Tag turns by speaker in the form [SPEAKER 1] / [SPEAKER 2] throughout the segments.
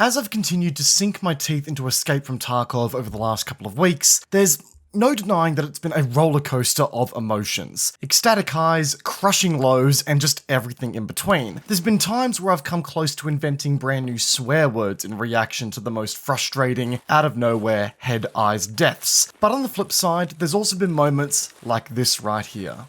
[SPEAKER 1] As I've continued to sink my teeth into Escape from Tarkov over the last couple of weeks, there's no denying that it's been a roller coaster of emotions. Ecstatic highs, crushing lows, and just everything in between. There's been times where I've come close to inventing brand new swear words in reaction to the most frustrating, out of nowhere, head eyes deaths. But on the flip side, there's also been moments like this right here.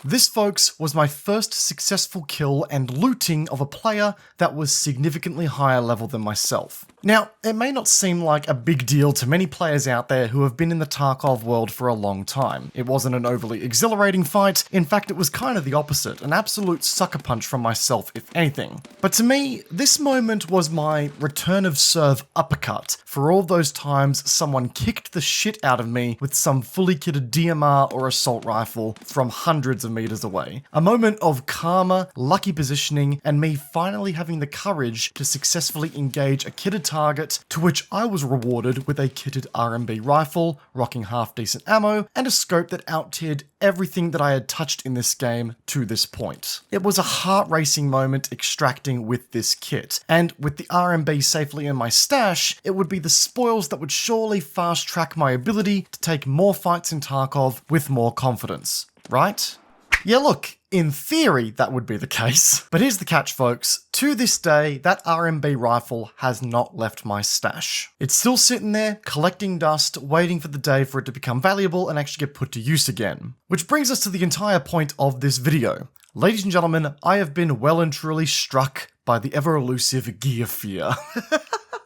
[SPEAKER 1] This, folks, was my first successful kill and looting of a player that was significantly higher level than myself. Now, it may not seem like a big deal to many players out there who have been in the Tarkov world for a long time. It wasn't an overly exhilarating fight, in fact it was kind of the opposite, an absolute sucker punch from myself if anything. But to me, this moment was my return of serve uppercut for all those times someone kicked the shit out of me with some fully kitted DMR or assault rifle from hundreds of meters away. A moment of karma, lucky positioning, and me finally having the courage to successfully engage a kitted target, to which I was rewarded with a kitted AMD rifle, rocking half decent ammo, and a scope that out-tiered everything that I had touched in this game to this point. It was a heart-racing moment extracting with this kit, and with the RMB safely in my stash, it would be the spoils that would surely fast-track my ability to take more fights in Tarkov with more confidence, right? Yeah, look, in theory, that would be the case. But here's the catch, folks. To this day, that RMB rifle has not left my stash. It's still sitting there, collecting dust, waiting for the day for it to become valuable and actually get put to use again. Which brings us to the entire point of this video. Ladies and gentlemen, I have been well and truly struck by the ever-elusive gear fear.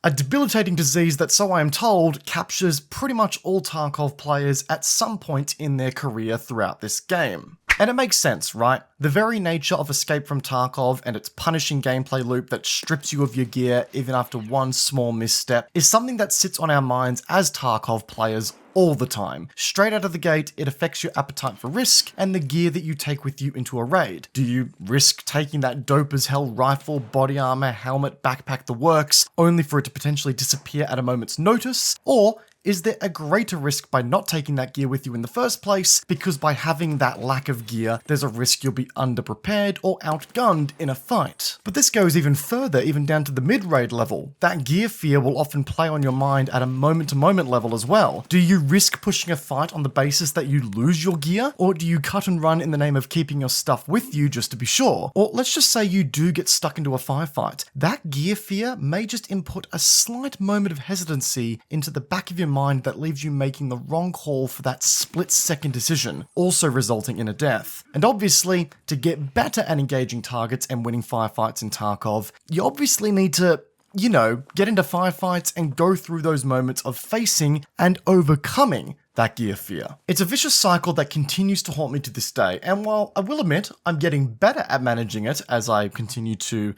[SPEAKER 1] A debilitating disease that, so I am told, captures pretty much all Tarkov players at some point in their career throughout this game. And it makes sense, right? The very nature of Escape from Tarkov and its punishing gameplay loop that strips you of your gear even after one small misstep is something that sits on our minds as Tarkov players all the time. Straight out of the gate, it affects your appetite for risk and the gear that you take with you into a raid. Do you risk taking that dope as hell rifle, body armor, helmet, backpack, the works, only for it to potentially disappear at a moment's notice? Or is there a greater risk by not taking that gear with you in the first place, because by having that lack of gear, there's a risk you'll be underprepared or outgunned in a fight? But this goes even further, even down to the mid-raid level. That gear fear will often play on your mind at a moment-to-moment level as well. Do you risk pushing a fight on the basis that you lose your gear? Or do you cut and run in the name of keeping your stuff with you just to be sure? Or let's just say you do get stuck into a firefight. That gear fear may just input a slight moment of hesitancy into the back of your mind that leaves you making the wrong call for that split-second decision, also resulting in a death. And obviously, to get better at engaging targets and winning firefights in Tarkov, you obviously need to, get into firefights and go through those moments of facing and overcoming that gear fear. It's a vicious cycle that continues to haunt me to this day, and while I will admit I'm getting better at managing it as I continue to,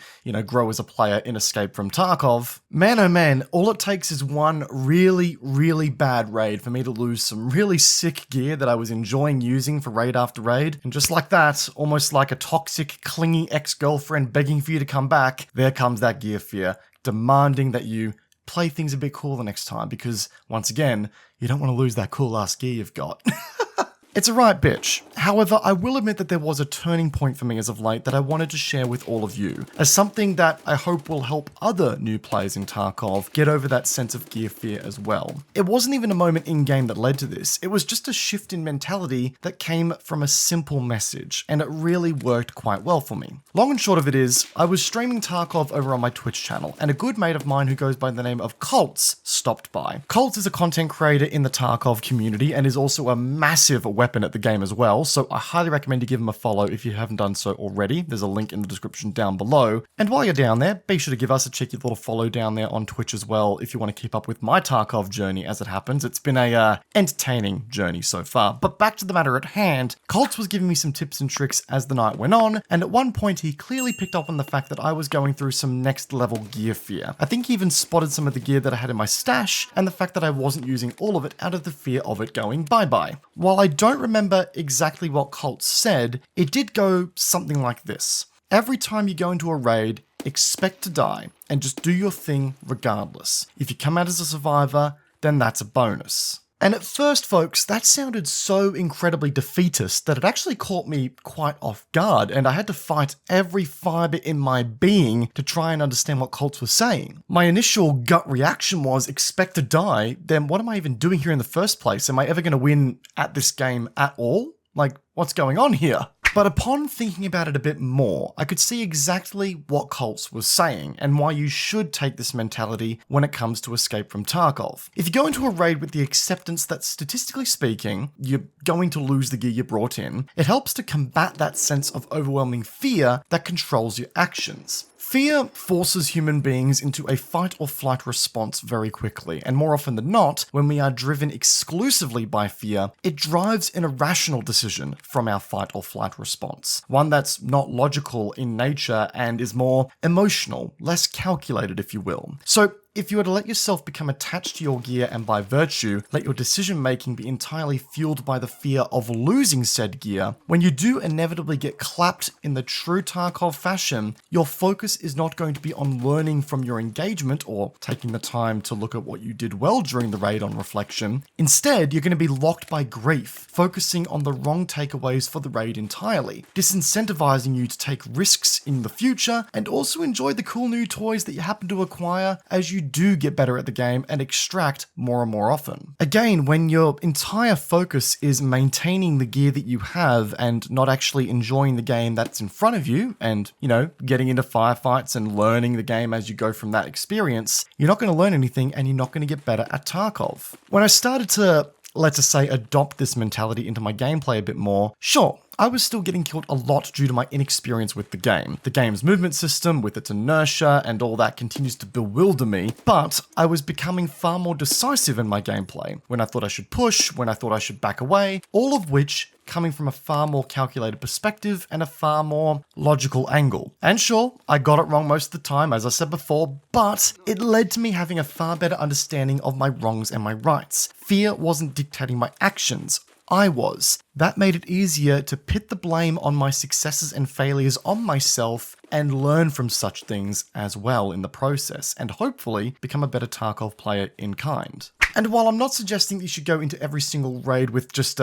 [SPEAKER 1] grow as a player in Escape from Tarkov, man oh man, all it takes is one really, really bad raid for me to lose some really sick gear that I was enjoying using for raid after raid, and just like that, almost like a toxic, clingy ex-girlfriend begging for you to come back, there comes that gear fear, demanding that you play things a bit cool the next time, because, once again, you don't want to lose that cool ass gear you've got. It's a right bitch. However, I will admit that there was a turning point for me as of late that I wanted to share with all of you, as something that I hope will help other new players in Tarkov get over that sense of gear fear as well. It wasn't even a moment in-game that led to this, it was just a shift in mentality that came from a simple message, and it really worked quite well for me. Long and short of it is, I was streaming Tarkov over on my Twitch channel, and a good mate of mine who goes by the name of Colts stopped by. Colts is a content creator in the Tarkov community and is also a massive weapon at the game as well, so I highly recommend you give him a follow if you haven't done so already. There's a link in the description down below. And while you're down there, be sure to give us a cheeky little follow down there on Twitch as well if you want to keep up with my Tarkov journey as it happens. It's been a entertaining journey so far. But back to the matter at hand, Colts was giving me some tips and tricks as the night went on, and at one point he clearly picked up on the fact that I was going through some next level gear fear. I think he even spotted some of the gear that I had in my stash, and the fact that I wasn't using all of it out of the fear of it going bye-bye. While I don't remember exactly what Colt said, it did go something like this. Every time you go into a raid, expect to die, and just do your thing regardless. If you come out as a survivor, then that's a bonus. And at first, folks, that sounded so incredibly defeatist that it actually caught me quite off guard, and I had to fight every fiber in my being to try and understand what Colts were saying. My initial gut reaction was, expect to die, then what am I even doing here in the first place? Am I ever going to win at this game at all? Like, what's going on here? But upon thinking about it a bit more, I could see exactly what Colts was saying and why you should take this mentality when it comes to escape from Tarkov. If you go into a raid with the acceptance that statistically speaking, you're going to lose the gear you brought in, it helps to combat that sense of overwhelming fear that controls your actions. Fear forces human beings into a fight or flight response very quickly, and more often than not, when we are driven exclusively by fear, it drives an irrational decision from our fight or flight response. One that's not logical in nature and is more emotional, less calculated if you will. So, if you were to let yourself become attached to your gear and by virtue, let your decision making be entirely fueled by the fear of losing said gear, when you do inevitably get clapped in the true Tarkov fashion, your focus is not going to be on learning from your engagement or taking the time to look at what you did well during the raid on reflection. Instead, you're going to be locked by grief, focusing on the wrong takeaways for the raid entirely, disincentivizing you to take risks in the future and also enjoy the cool new toys that you happen to acquire as you do get better at the game and extract more and more often. Again, when your entire focus is maintaining the gear that you have and not actually enjoying the game that's in front of you and, getting into firefights and learning the game as you go from that experience, you're not going to learn anything and you're not going to get better at Tarkov. When I started to, let's just say, adopt this mentality into my gameplay a bit more, sure, I was still getting killed a lot due to my inexperience with the game. The game's movement system, with its inertia and all that, continues to bewilder me, but I was becoming far more decisive in my gameplay. When I thought I should push, when I thought I should back away, all of which coming from a far more calculated perspective and a far more logical angle. And sure, I got it wrong most of the time, as I said before, but it led to me having a far better understanding of my wrongs and my rights. Fear wasn't dictating my actions. I was. That made it easier to pit the blame on my successes and failures on myself and learn from such things as well in the process, and hopefully become a better Tarkov player in kind. And while I'm not suggesting that you should go into every single raid with just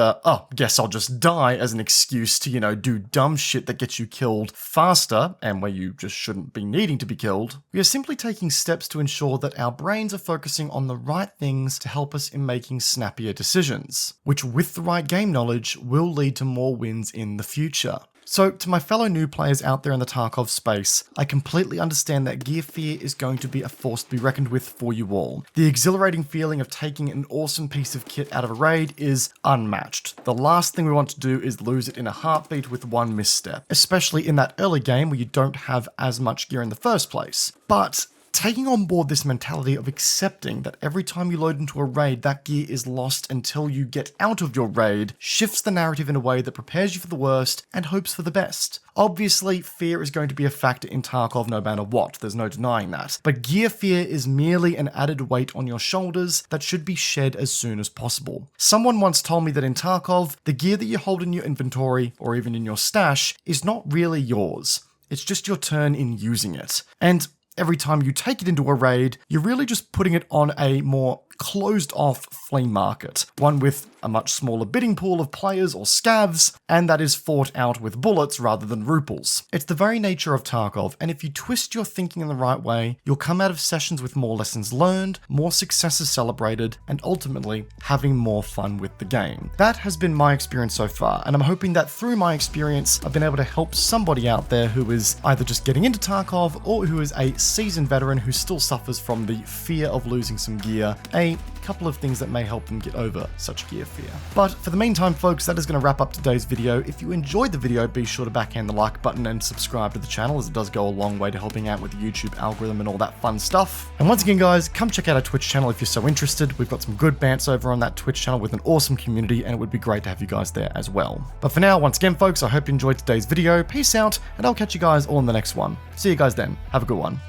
[SPEAKER 1] guess I'll just die as an excuse to, do dumb shit that gets you killed faster, and where you just shouldn't be needing to be killed, we are simply taking steps to ensure that our brains are focusing on the right things to help us in making snappier decisions, which with the right game knowledge will lead to more wins in the future. So, to my fellow new players out there in the Tarkov space, I completely understand that gear fear is going to be a force to be reckoned with for you all. The exhilarating feeling of taking an awesome piece of kit out of a raid is unmatched. The last thing we want to do is lose it in a heartbeat with one misstep, especially in that early game where you don't have as much gear in the first place. But taking on board this mentality of accepting that every time you load into a raid, that gear is lost until you get out of your raid shifts the narrative in a way that prepares you for the worst and hopes for the best. Obviously, fear is going to be a factor in Tarkov no matter what, there's no denying that. But gear fear is merely an added weight on your shoulders that should be shed as soon as possible. Someone once told me that in Tarkov, the gear that you hold in your inventory, or even in your stash, is not really yours. It's just your turn in using it. And every time you take it into a raid, you're really just putting it on a more closed-off flea market, one with a much smaller bidding pool of players or scavs, and that is fought out with bullets rather than ruples. It's the very nature of Tarkov, and if you twist your thinking in the right way, you'll come out of sessions with more lessons learned, more successes celebrated, and ultimately having more fun with the game. That has been my experience so far, and I'm hoping that through my experience, I've been able to help somebody out there who is either just getting into Tarkov or who is a seasoned veteran who still suffers from the fear of losing some gear, a couple of things that may help them get over such gear fear. But for the meantime, folks, that is going to wrap up today's video. If you enjoyed the video, be sure to backhand the like button and subscribe to the channel, as it does go a long way to helping out with the YouTube algorithm and all that fun stuff. And once again, guys, come check out our Twitch channel if you're so interested. We've got some good bants over on that Twitch channel with an awesome community, and it would be great to have you guys there as well. But for now, once again, folks, I hope you enjoyed today's video. Peace out, and I'll catch you guys all in the next one. See you guys then. Have a good one.